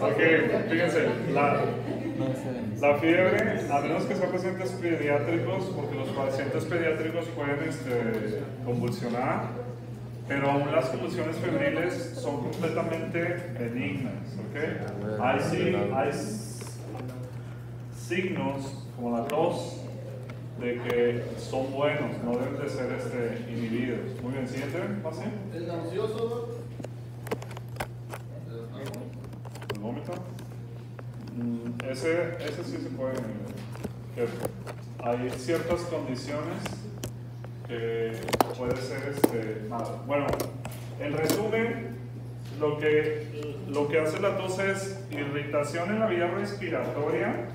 Porque, fíjense, la fiebre, a menos que sean pacientes pediátricos, porque los pacientes pediátricos pueden convulsionar, pero aún las convulsiones febriles son completamente benignas, ¿ok? Hay signos, como la tos, de que son buenos, no deben de ser inhibidos. Muy bien, siguiente, pase. El nauseoso. ¿El vómito? Ese sí se puede inhibir. Hay ciertas condiciones que puede ser malo. Bueno, en resumen, lo que hace la tos es irritación en la vía respiratoria,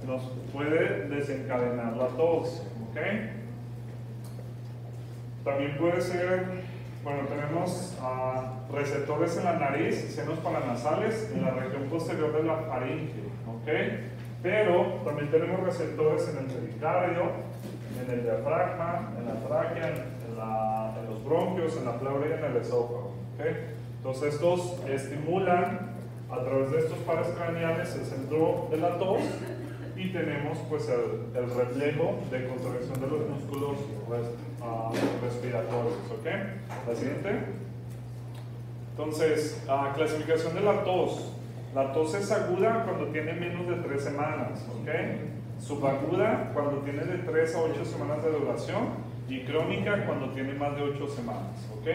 nos puede desencadenar la tos, ¿ok? También puede ser, bueno, tenemos receptores en la nariz, senos paranasales, en la región posterior de la faringe, ¿ok? Pero también tenemos receptores en el pericardio, en el diafragma, en la tráquea, en los bronquios, en la pleura y en el esófago, ¿ok? Entonces estos estimulan a través de estos pares craneales el centro de la tos y tenemos pues el reflejo de contracción de los músculos respiratorios, ¿ok? La siguiente. Entonces, clasificación de la tos. La tos es aguda cuando tiene menos de 3 semanas, ¿ok? Subaguda cuando tiene de 3 a 8 semanas de duración y crónica cuando tiene más de 8 semanas, ¿ok?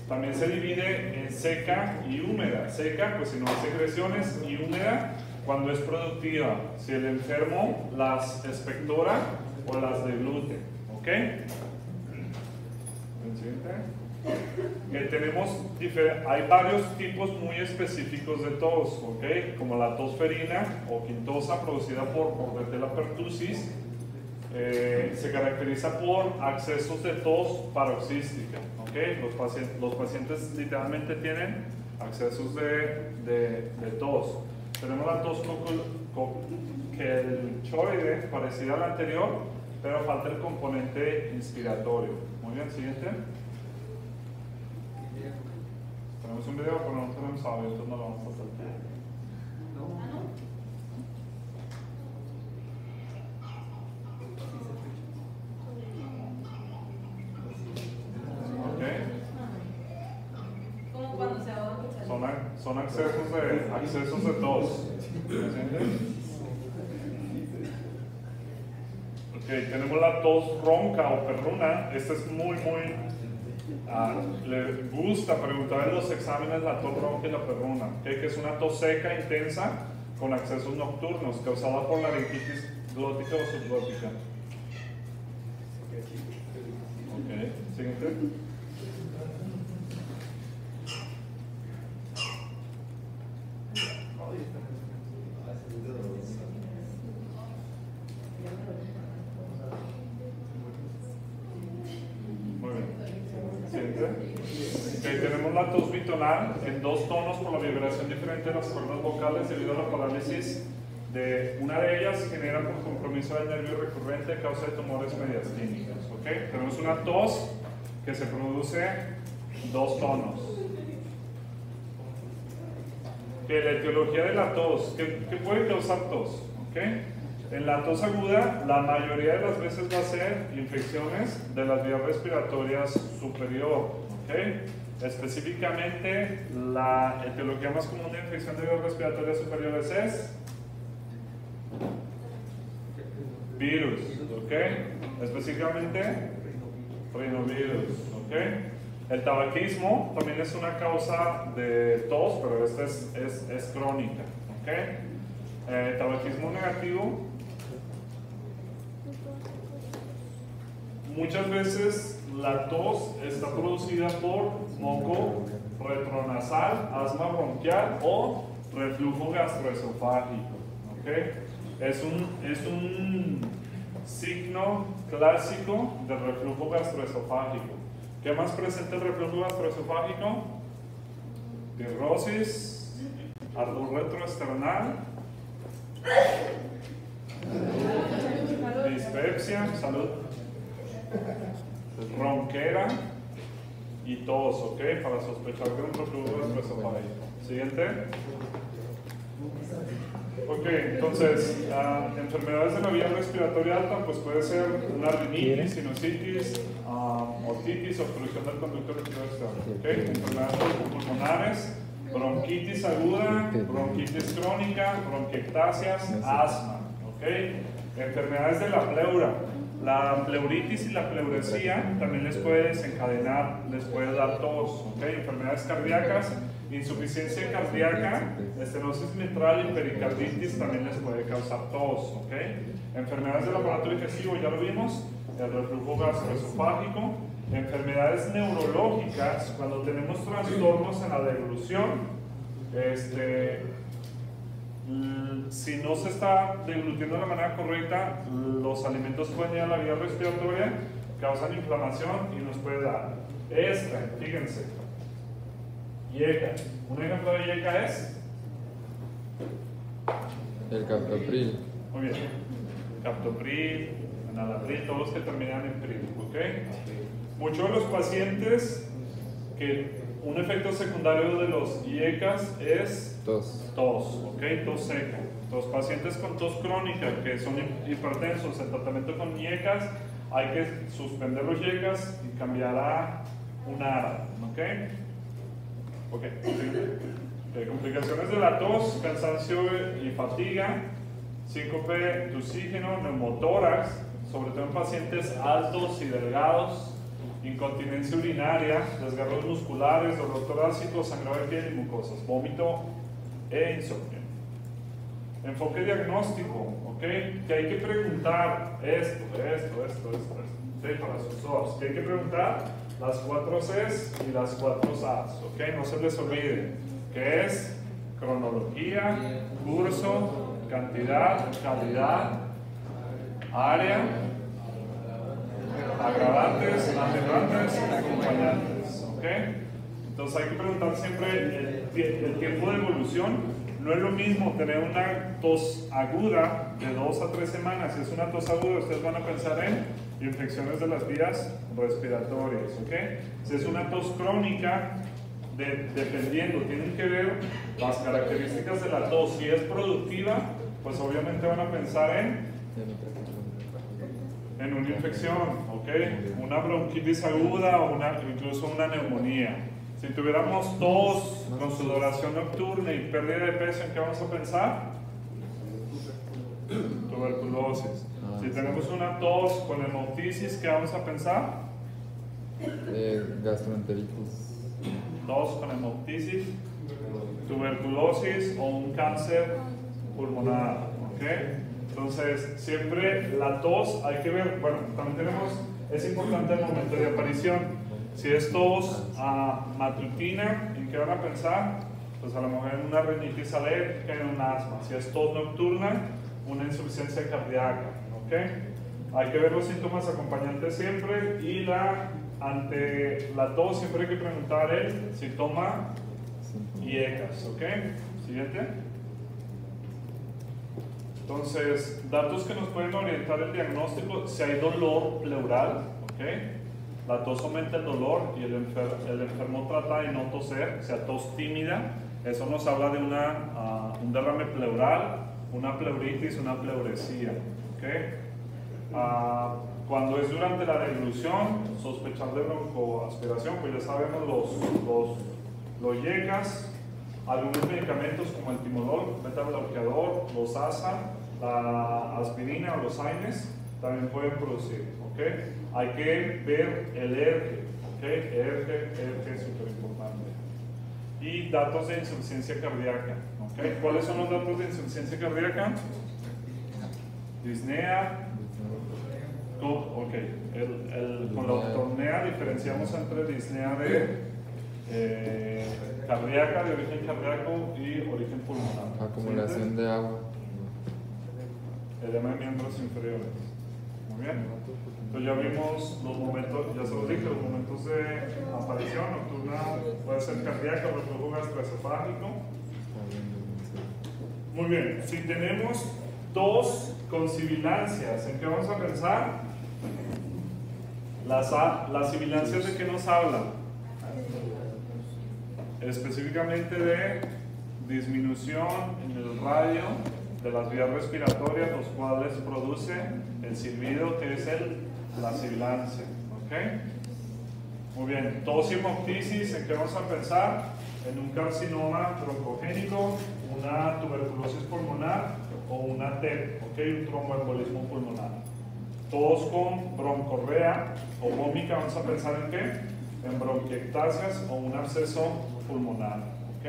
También se divide en seca y húmeda. Seca, pues si no hay secreciones, y húmeda cuando es productiva, si el enfermo las expectora o las deglute, ¿ok? Hay varios tipos muy específicos de tos, ¿ok? Como la tos ferina o quintosa producida por Bordetella pertussis, se caracteriza por accesos de tos paroxística, ¿ok? Los pacientes literalmente tienen accesos de tos. Tenemos la tos kelchoide, parecida a la anterior, pero falta el componente inspiratorio. Muy bien, siguiente. Tenemos un video, pero no tenemos audio, entonces no lo vamos a saltar. Como cuando se ahoga. Son accesos de tos. Ok, tenemos la tos ronca o perruna. Esta es muy le gusta preguntar en los exámenes la tos ronca y la perruna, ¿okay? Que es una tos seca intensa con accesos nocturnos causada por laringitis glótica o subglótica. Ok, siguiente. Tenemos la tos bitonal en 2 tonos por la vibración diferente de las cuerdas vocales debido a la parálisis de una de ellas, genera por compromiso del nervio recurrente causa de tumores mediastínicos, ¿ok? Tenemos una tos que se produce 2 tonos. La etiología de la tos, ¿qué puede causar tos? ¿Okay? En la tos aguda, la mayoría de las veces va a ser infecciones de las vías respiratorias superior, ¿okay? Específicamente, la etiología más común de infección de vías respiratorias superiores es virus, ¿ok? Específicamente rinovirus, ¿ok? El tabaquismo también es una causa de tos, pero esta es crónica, ¿ok? Tabaquismo negativo. Muchas veces la tos está producida por moco retronasal, asma bronquial o reflujo gastroesofágico, ¿ok? Es un signo clásico de reflujo gastroesofágico. ¿Qué más presenta el reflujo gastroesofágico? Cirrosis, ardor retroesternal, dispepsia, salud, ronquera, y tos, ¿ok? Para sospechar de un reflujo gastroesofágico. Siguiente. Ok, entonces, enfermedades de la vía respiratoria alta, pues puede ser una rinitis, sinusitis, otitis, obstrucción del conducto respiratorio externo. Okay. Enfermedades pulmonares, bronquitis aguda, bronquitis crónica, bronquiectasias, asma. Okay. Enfermedades de la pleura. La pleuritis y la pleuresía también les puede desencadenar, les puede dar tos. Okay. Enfermedades cardíacas, insuficiencia cardíaca, estenosis mitral y pericarditis también les puede causar tos. Okay. Enfermedades del aparato digestivo, ya lo vimos, el reflujo gastroesofágico. Enfermedades neurológicas, cuando tenemos trastornos en la deglución, si no se está deglutiendo de la manera correcta, los alimentos pueden ir a la vía respiratoria, causan inflamación y nos puede dar fíjense, IECA. Un ejemplo de IECA es el captopril. muy bien, captopril, enalapril, todos los que terminan en pril, ¿ok? Muchos de los pacientes que un efecto secundario de los IECAs es tos, ¿ok? Tos seca. Los pacientes con tos crónica que son hipertensos, el tratamiento con IECAs, hay que suspender los IECAs y cambiar a un ARA, ¿ok? Ok. Complicaciones de la tos, cansancio y fatiga, síncope de oxígeno, neumotórax, sobre todo en pacientes altos y delgados, incontinencia urinaria, desgarros musculares, dolor torácico, sangrado de piel y mucosas, vómito e insomnio. Enfoque diagnóstico, ¿ok? Que hay que preguntar esto, ¿sí? Para sus ojos, que hay que preguntar las 4 Cs y las 4 As, ¿ok? No se les olvide, que es cronología, curso, cantidad, calidad, área, agravantes, atenuantes y acompañantes, ¿ok? Entonces hay que preguntar siempre el tiempo de evolución. No es lo mismo tener una tos aguda de 2 a 3 semanas. Si es una tos aguda, ustedes van a pensar en infecciones de las vías respiratorias, ¿ok? Si es una tos crónica, dependiendo, tienen que ver las características de la tos. Si es productiva, pues obviamente van a pensar en una infección, ¿ok? Una bronquitis aguda o incluso una neumonía. Si tuviéramos tos con sudoración nocturna y pérdida de peso, ¿en qué vamos a pensar? Tuberculosis. Si tenemos una tos con hemoptisis, ¿qué vamos a pensar? Gastroenteritis. Tos con hemoptisis, tuberculosis o un cáncer pulmonar, ¿ok? Entonces, siempre la tos hay que ver, bueno, también es importante el momento de aparición. Si es tos matutina, ¿en qué van a pensar? Pues a lo mejor en una rinitis alérgica, en un asma. Si es tos nocturna, una insuficiencia cardíaca, ¿ok? Hay que ver los síntomas acompañantes siempre y ante la tos siempre hay que preguntar si toma IECAs, ¿ok? Siguiente. Entonces, datos que nos pueden orientar el diagnóstico: si hay dolor pleural, ¿ok? La tos aumenta el dolor y el enfermo trata de no toser, o sea, tos tímida. Eso nos habla de un derrame pleural, una pleuritis, una pleuresía, ¿ok? Cuando es durante la deglución, sospechar de broncoaspiración, pues ya sabemos los IECAs. Algunos medicamentos como el timolol, beta-bloqueador, los ASA, la aspirina o los AINES también pueden producir, ¿ok? Hay que ver el ERGE, ¿ok? ERGE es súper importante. Y datos de insuficiencia cardíaca, ¿ok? ¿Cuáles son los datos de insuficiencia cardíaca? Disnea. Ok, con la ortopnea diferenciamos entre disnea cardíaca, de origen cardíaco y origen pulmonar. Acumulación de agua. Edema de miembros inferiores. Muy bien. Entonces ya vimos los momentos, ya se los dije, los momentos de aparición nocturna puede ser cardíaco, reflujo gastroesofágico. Muy bien. Si tenemos tos con sibilancias, ¿en qué vamos a pensar? Las sibilancias, ¿de qué nos hablan? específicamente de disminución en el radio de las vías respiratorias, los cuales produce el silbido, que es la sibilancia. ¿Ok? Muy bien, tos y hemoptisis, ¿en qué vamos a pensar? En un carcinoma broncogénico, una tuberculosis pulmonar o una TEP, ¿ok? Un tromboembolismo pulmonar. Tos con broncorrea o vómica, vamos a pensar en qué? En bronquiectasias o un absceso pulmonar, ¿ok?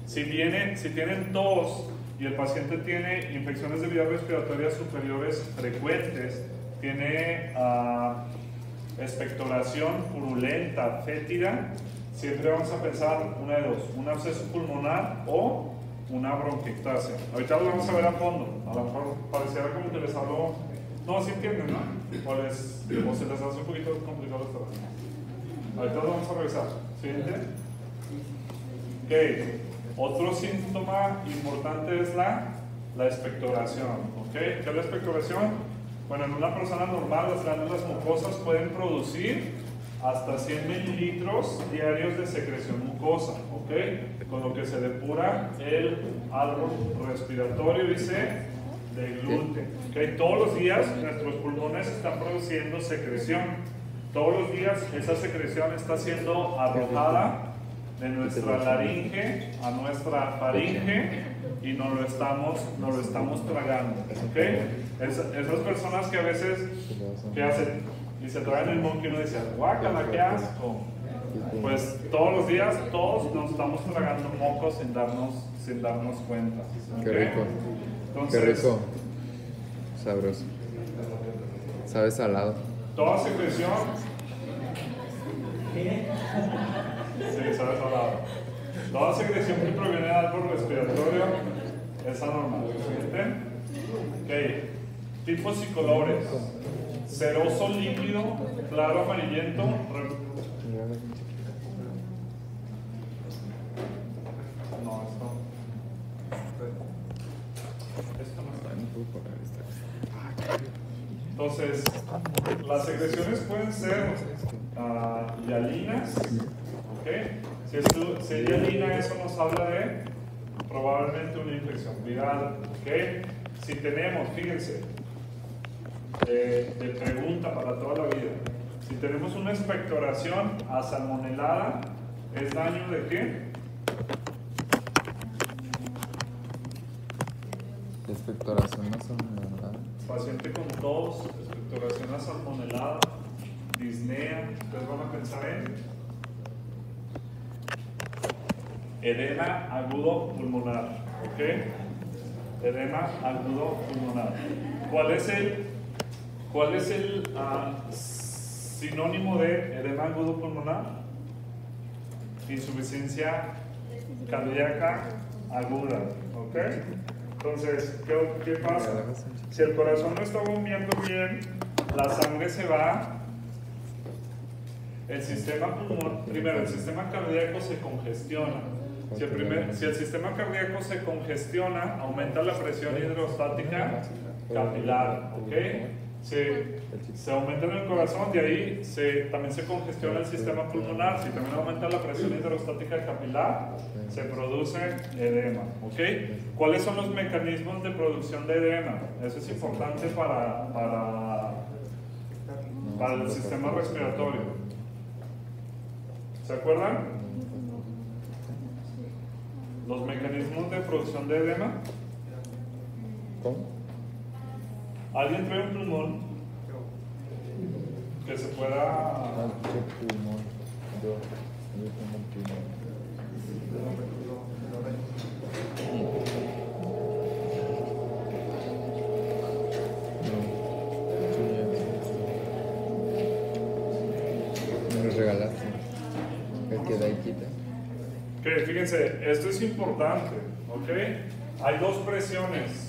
Si tienen tos y el paciente tiene infecciones de vías respiratorias superiores frecuentes, tiene expectoración purulenta, fétida, siempre vamos a pensar una de dos, un absceso pulmonar o una bronquiectasia. Ahorita lo vamos a ver a fondo, a lo mejor pareciera como que les hablo, no, si entienden, ¿no? O se les hace un poquito complicado esta vez. Ahorita lo vamos a revisar. ¿Siguiente? Ok. Otro síntoma importante es la expectoración. ¿Ok? ¿Qué es la expectoración? Bueno, en una persona normal las glándulas mucosas pueden producir hasta 100 mililitros diarios de secreción mucosa, ¿ok? Con lo que se depura el árbol respiratorio y se deglute, ¿ok? Todos los días nuestros pulmones están produciendo secreción. Todos los días esa secreción está siendo arrojada de nuestra laringe a nuestra faringe y nos lo estamos tragando, ¿ok? Esas personas que a veces, ¿qué hacen? Y se traen el moco y uno dice, guácala, qué asco. Pues todos los días, todos nos estamos tragando mocos sin darnos cuenta. ¿Okay? Qué rico. Entonces, qué rico. Sabroso. Sabe salado. Toda secreción. Sí, sabe salado. Toda secreción que proviene del árbol respiratorio es anormal. ¿Entienden? Ok. Tipos y colores. Ceroso líquido, claro amarillento. No, esto no está. Entonces, las secreciones pueden ser hialinas. ¿Okay? Si es hialina, eso nos habla de probablemente una infección viral. ¿Okay? Si tenemos, fíjense, de pregunta para toda la vida. Si tenemos una expectoración asalmonelada, ¿es daño de qué? Expectoración asalmonelada. Paciente con tos, expectoración asalmonelada, disnea, ustedes van a pensar en edema agudo pulmonar, ¿ok? Edema agudo pulmonar. ¿Cuál es el sinónimo de edema agudo pulmonar? Insuficiencia cardíaca aguda, ¿ok? Entonces, ¿qué pasa? Si el corazón no está bombeando bien, la sangre se va, el sistema pulmonar, primero el sistema cardíaco se congestiona. Si el sistema cardíaco se congestiona, aumenta la presión hidrostática capilar, ¿ok? Se aumenta en el corazón, de ahí también se congestiona el sistema pulmonar. Si también aumenta la presión hidrostática capilar, se produce edema, ¿ok? ¿Cuáles son los mecanismos de producción de edema? Eso es importante para el sistema respiratorio. ¿Se acuerdan? Los mecanismos de producción de edema. ¿Cómo? ¿Alguien trae un pulmón que se pueda...? ¿Qué pulmón? Yo tengo un pulmón. No, me lo regalaste. El que da y quita. Ok, fíjense, esto es importante, ¿ok? Hay dos presiones.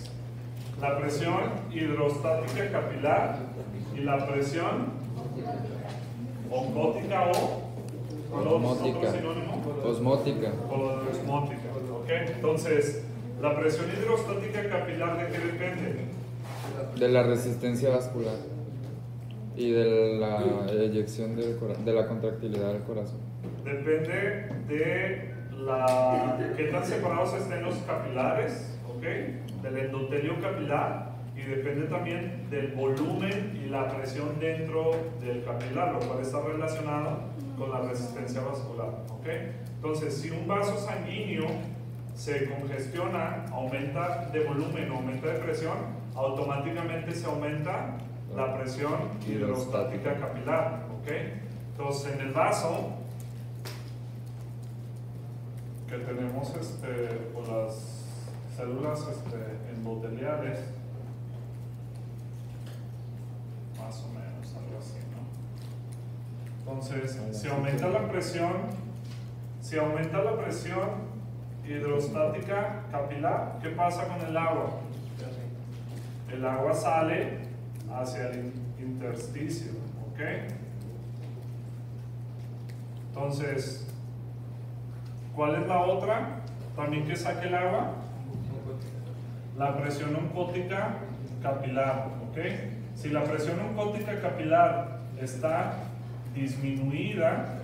La presión hidrostática capilar y la presión oncótica o osmótica. Osmótica. O osmótica, ¿ok? Entonces, la presión hidrostática capilar, ¿de qué depende? De la resistencia vascular y de la eyección del corazón, de la contractilidad del corazón. Depende de qué tan separados estén los capilares, ¿ok? Del endotelio capilar, y depende también del volumen y la presión dentro del capilar, lo cual está relacionado con la resistencia vascular, ¿ok? Entonces, si un vaso sanguíneo se congestiona, aumenta de volumen, aumenta de presión, automáticamente se aumenta la presión hidrostática capilar, ¿ok? Entonces, en el vaso que tenemos con las células endoteliales, más o menos, algo así, ¿no? Entonces, si aumenta la presión hidrostática capilar, ¿qué pasa con el agua? El agua sale hacia el intersticio, ¿ok? Entonces, ¿cuál es la otra? También que saque el agua, la presión oncótica capilar, ¿ok? Si la presión oncótica capilar está disminuida,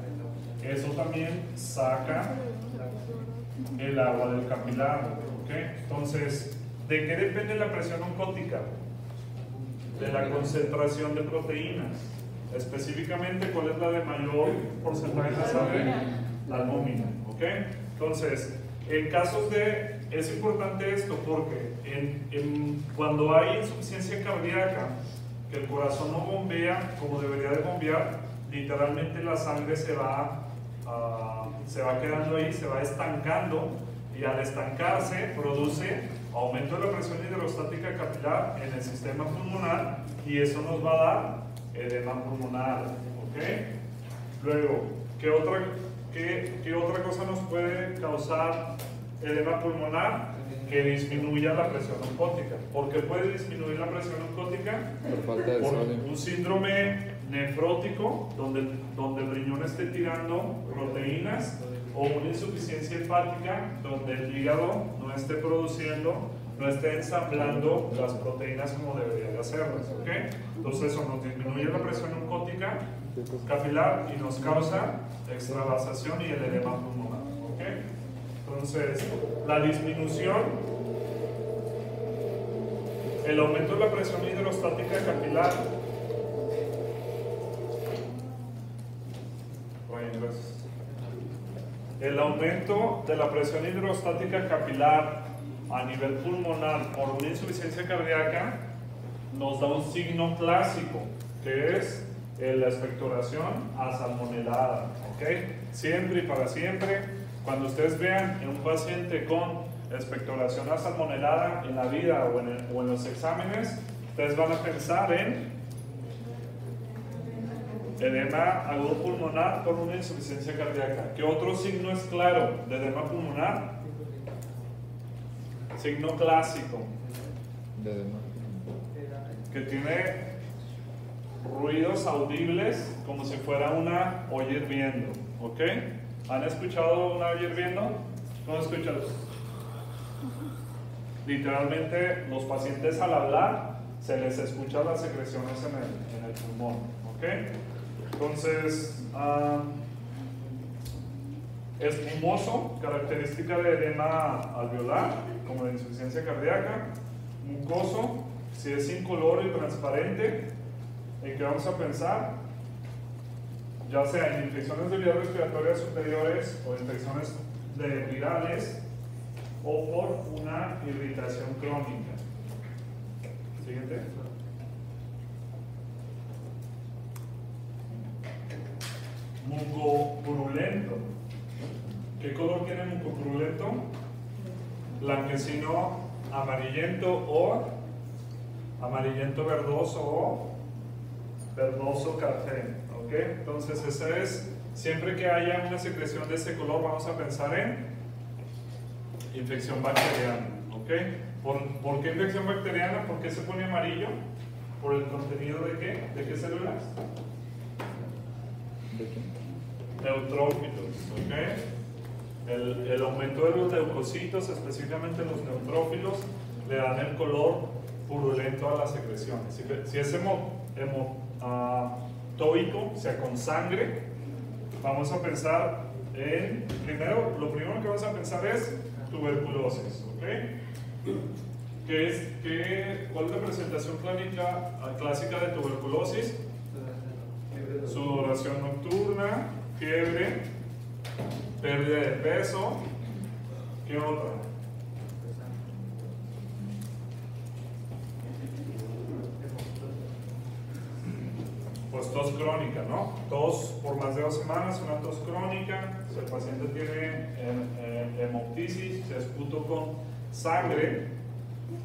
eso también saca el agua del capilar, ¿ok? Entonces, ¿de qué depende la presión oncótica? De la concentración de proteínas. Específicamente, ¿cuál es la de mayor porcentaje de sangre? La albúmina, ¿ok? Entonces, en casos de... Es importante esto porque cuando hay insuficiencia cardíaca, que el corazón no bombea como debería de bombear, literalmente la sangre se va quedando ahí, se va estancando, y al estancarse produce aumento de la presión hidrostática capilar en el sistema pulmonar, y eso nos va a dar edema pulmonar, ¿ok? Luego, ¿qué otra cosa nos puede causar edema pulmonar? Que disminuya la presión oncótica. ¿Por qué puede disminuir la presión oncótica? Por falta de Por sodio. un síndrome nefrótico, donde el riñón esté tirando proteínas, o una insuficiencia hepática, donde el hígado no esté produciendo, no esté ensamblando las proteínas como debería de hacerlas, ¿ok? Entonces eso nos disminuye la presión oncótica capilar y nos causa extravasación y el edema pulmonar, ¿ok? Entonces, la disminución, el aumento de la presión hidrostática capilar, el aumento de la presión hidrostática capilar a nivel pulmonar por una insuficiencia cardíaca nos da un signo clásico, que es la expectoración asalmonelada, ¿ok? Siempre y para siempre, cuando ustedes vean en un paciente con expectoración asalmonelada en la vida o en los exámenes, ustedes van a pensar en edema agudo pulmonar con una insuficiencia cardíaca. ¿Qué otro signo es claro de edema pulmonar? Signo clásico, De edema. que tiene ruidos audibles como si fuera una olla hirviendo, ¿ok? ¿Han escuchado una olla hirviendo? ¿Cómo escuchan? Literalmente, los pacientes al hablar se les escucha las secreciones en el pulmón, ¿ok? Entonces, espumoso, característica de edema alveolar, como de insuficiencia cardíaca. Mucoso, si es incoloro y transparente, ¿en qué vamos a pensar? Ya sea en infecciones de vías respiratorias superiores o infecciones virales, o por una irritación crónica. Siguiente. Mucopurulento. ¿Qué color tiene mucopurulento? Blanquecino amarillento o amarillento verdoso o verdoso café, ¿ok? Entonces ese es, siempre que haya una secreción de ese color vamos a pensar en infección bacteriana, ¿ok? ¿Por qué infección bacteriana? ¿Por qué se pone amarillo? ¿Por el contenido de qué? ¿De qué células? ¿De qué? Neutrófilos, ¿ok? El aumento de los leucocitos, específicamente los neutrófilos, le dan el color purulento a las secreciones. Si es tóico, o sea, con sangre, vamos a pensar Primero, lo primero que vas a pensar es tuberculosis, ¿ok? ¿Cuál es la presentación clásica de tuberculosis? Sudoración nocturna, fiebre, pérdida de peso. ¿Qué otra? Pues tos crónica, ¿no? Tos por más de 2 semanas, una tos crónica. Si el paciente tiene hemoptisis, esputo con sangre,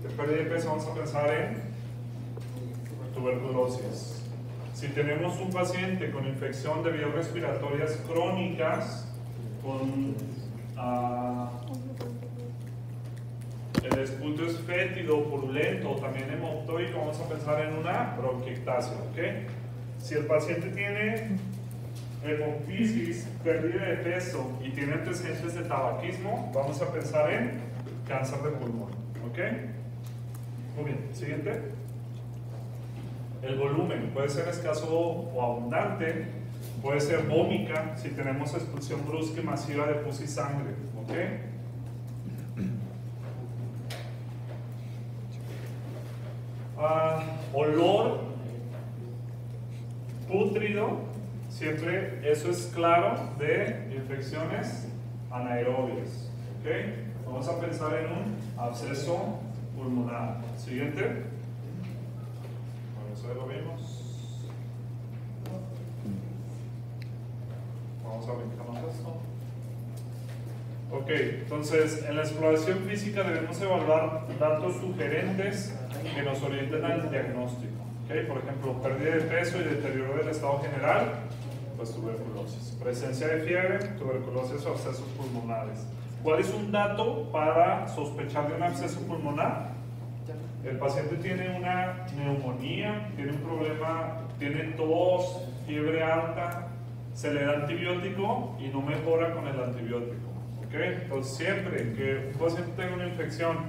de pérdida de peso, vamos a pensar en tuberculosis. Si tenemos un paciente con infección de vías respiratorias crónicas, con el esputo es fétido, purulento o también hemoptóico, vamos a pensar en una bronquiectasia, ¿ok? Si el paciente tiene hemoptisis, pérdida de peso y tiene antecedentes de tabaquismo, vamos a pensar en cáncer de pulmón, ¿ok? Muy bien, siguiente. El volumen puede ser escaso o abundante, puede ser vómica si tenemos expulsión brusca y masiva de pus y sangre, ¿ok? Olor pútrido, siempre eso es claro de infecciones anaerobias, ¿ok? Vamos a pensar en un absceso pulmonar. Siguiente. Bueno, eso ya lo vimos. Vamos a brincarnos esto. Ok, entonces en la exploración física debemos evaluar datos sugerentes que nos orienten al diagnóstico. Okay, por ejemplo, pérdida de peso y deterioro del estado general, pues tuberculosis. Presencia de fiebre, tuberculosis o abscesos pulmonares. ¿Cuál es un dato para sospechar de un absceso pulmonar? El paciente tiene una neumonía, tiene un problema, tiene tos, fiebre alta, se le da antibiótico y no mejora con el antibiótico. ¿Okay? Entonces, siempre que un paciente tenga una infección,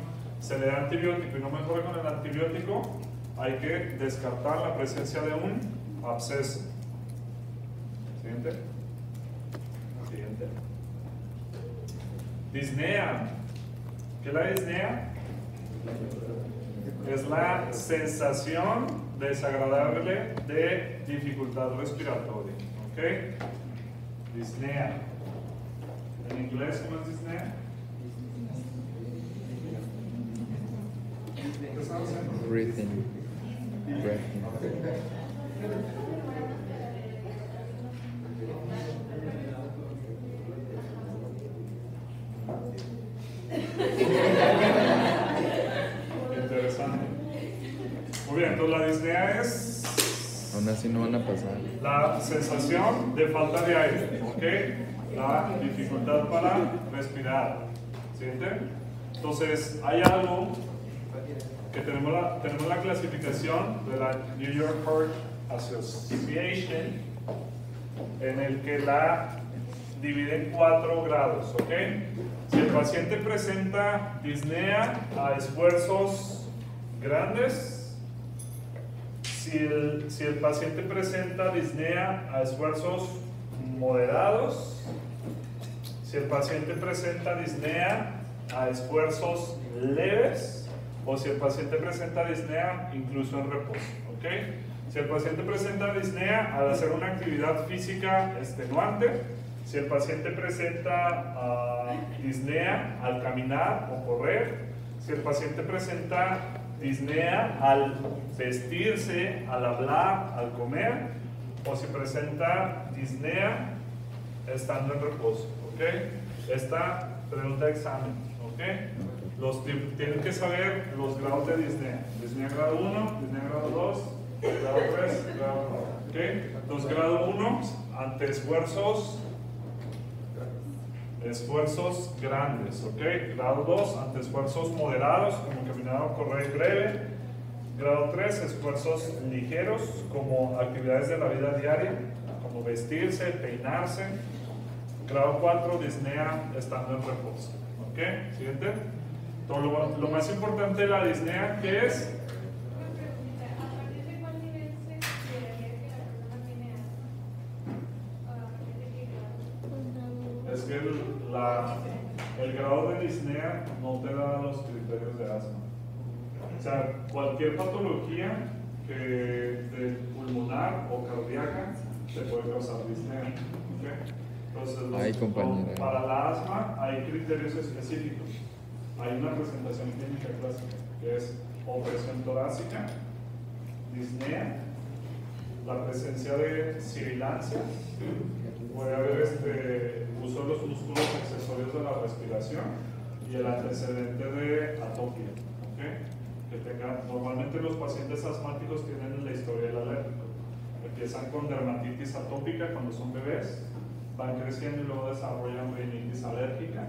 se le da antibiótico y no mejora con el antibiótico, hay que descartar la presencia de un absceso. Siguiente. Siguiente. Disnea. ¿Qué es la disnea? Es la sensación desagradable de dificultad respiratoria. ¿Ok? Disnea. ¿En inglés cómo es disnea? ¿Qué estamos haciendo? Breathing. Interesante. Muy bien, entonces la disnea es Aún así no van a pasar. la sensación de falta de aire, ¿ok? La dificultad para respirar. ¿Siguiente? Entonces, hay algo que tenemos la clasificación de la New York Heart Association, en el que la divide en 4 grados, ¿ok? Si el paciente presenta disnea a esfuerzos grandes, si el paciente presenta disnea a esfuerzos moderados, si el paciente presenta disnea a esfuerzos leves, o si el paciente presenta disnea incluso en reposo, ¿ok? Si el paciente presenta disnea al hacer una actividad física extenuante, si el paciente presenta disnea al caminar o correr, si el paciente presenta disnea al vestirse, al hablar, al comer, o si presenta disnea estando en reposo, ¿ok? Esta pregunta de examen, ¿ok? Tienen que saber los grados de disnea. Disnea grado 1, disnea grado 2, grado 3, grado 4. ¿Okay? Entonces, grado 1, ante esfuerzos grandes. ¿Okay? Grado 2, ante esfuerzos moderados, como caminar o correr breve. Grado 3, esfuerzos ligeros, como actividades de la vida diaria, como vestirse, peinarse. Grado 4, disnea estando en reposo. ¿Okay? Siguiente. Entonces, lo más importante de la disnea, ¿qué es? ¿A partir de cuál nivel se consideraría que la persona tiene asma? es que el grado de disnea no te da los criterios de asma. O sea, cualquier patología de pulmonar o cardíaca te puede causar disnea. ¿Okay? Entonces, para la asma hay criterios específicos. Hay una presentación clínica clásica que es opresión torácica, disnea, la presencia de sibilancia, puede haber uso de los músculos accesorios de la respiración y el antecedente de atopia. ¿Okay? Normalmente los pacientes asmáticos tienen la historia del alérgico. Empiezan con dermatitis atópica cuando son bebés, van creciendo y luego desarrollan rinitis alérgica.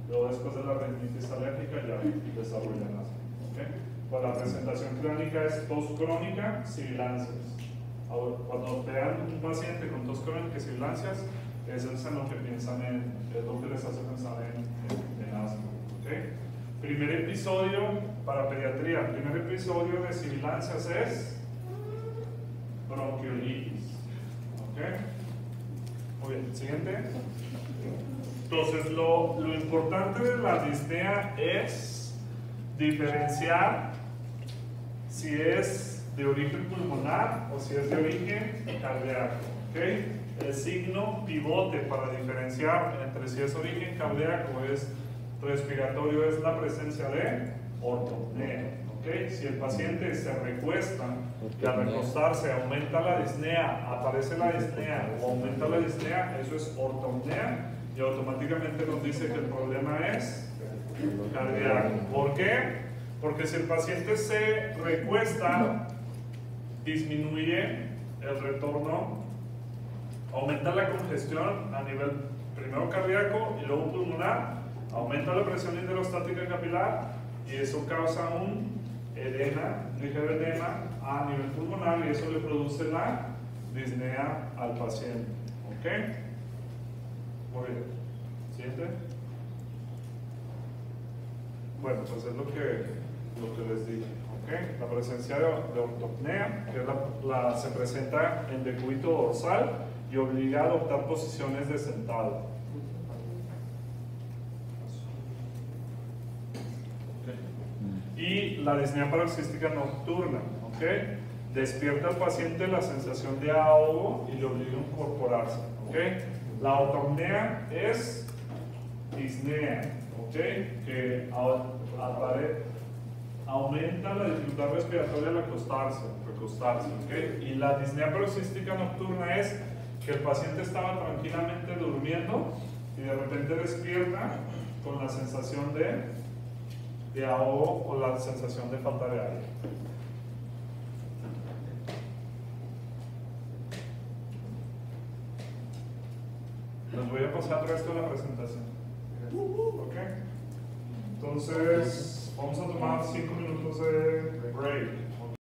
Luego, después de la rinitis alérgica, ya desarrollan asma. ¿Okay? Pues la presentación clínica es tos crónica, sibilancias. Cuando vean un paciente con tos crónica y sibilancias, eso es en lo que piensan es lo que les hace pensar en asma. ¿Okay? Primer episodio para pediatría, primer episodio de sibilancias es bronquiolitis. ¿Okay? Muy bien, siguiente. Entonces, lo importante de la disnea es diferenciar si es de origen pulmonar o si es de origen cardíaco. ¿Okay? El signo pivote para diferenciar entre si es origen cardíaco o es respiratorio es la presencia de ortopnea. ¿Okay? Si el paciente se recuesta y al recostarse aumenta la disnea, aparece la disnea o aumenta la disnea, eso es ortopnea y automáticamente nos dice que el problema es cardíaco. ¿Por qué? Porque si el paciente se recuesta, disminuye el retorno, aumenta la congestión a nivel primero cardíaco y luego pulmonar, aumenta la presión hidrostática capilar y eso causa un edema, ligero edema a nivel pulmonar y eso le produce la disnea al paciente. ¿Ok? Muy bien. ¿Siguiente? Bueno, pues es lo que les dije. ¿Okay? La presencia de ortopnea, que se presenta en decúbito dorsal y obliga a adoptar posiciones de sentado. Okay. Y la disnea paroxística nocturna, ¿okay? Despierta al paciente la sensación de ahogo y le obliga a incorporarse. ¿Okay? La ortopnea es disnea, ¿okay? Que aumenta la dificultad respiratoria al recostarse, ¿okay? Y la disnea paroxística nocturna es que el paciente estaba tranquilamente durmiendo y de repente despierta con la sensación de ahogo o la sensación de falta de aire. Les voy a pasar el resto de la presentación. ¿Ok? Entonces, vamos a tomar 5 minutos de break.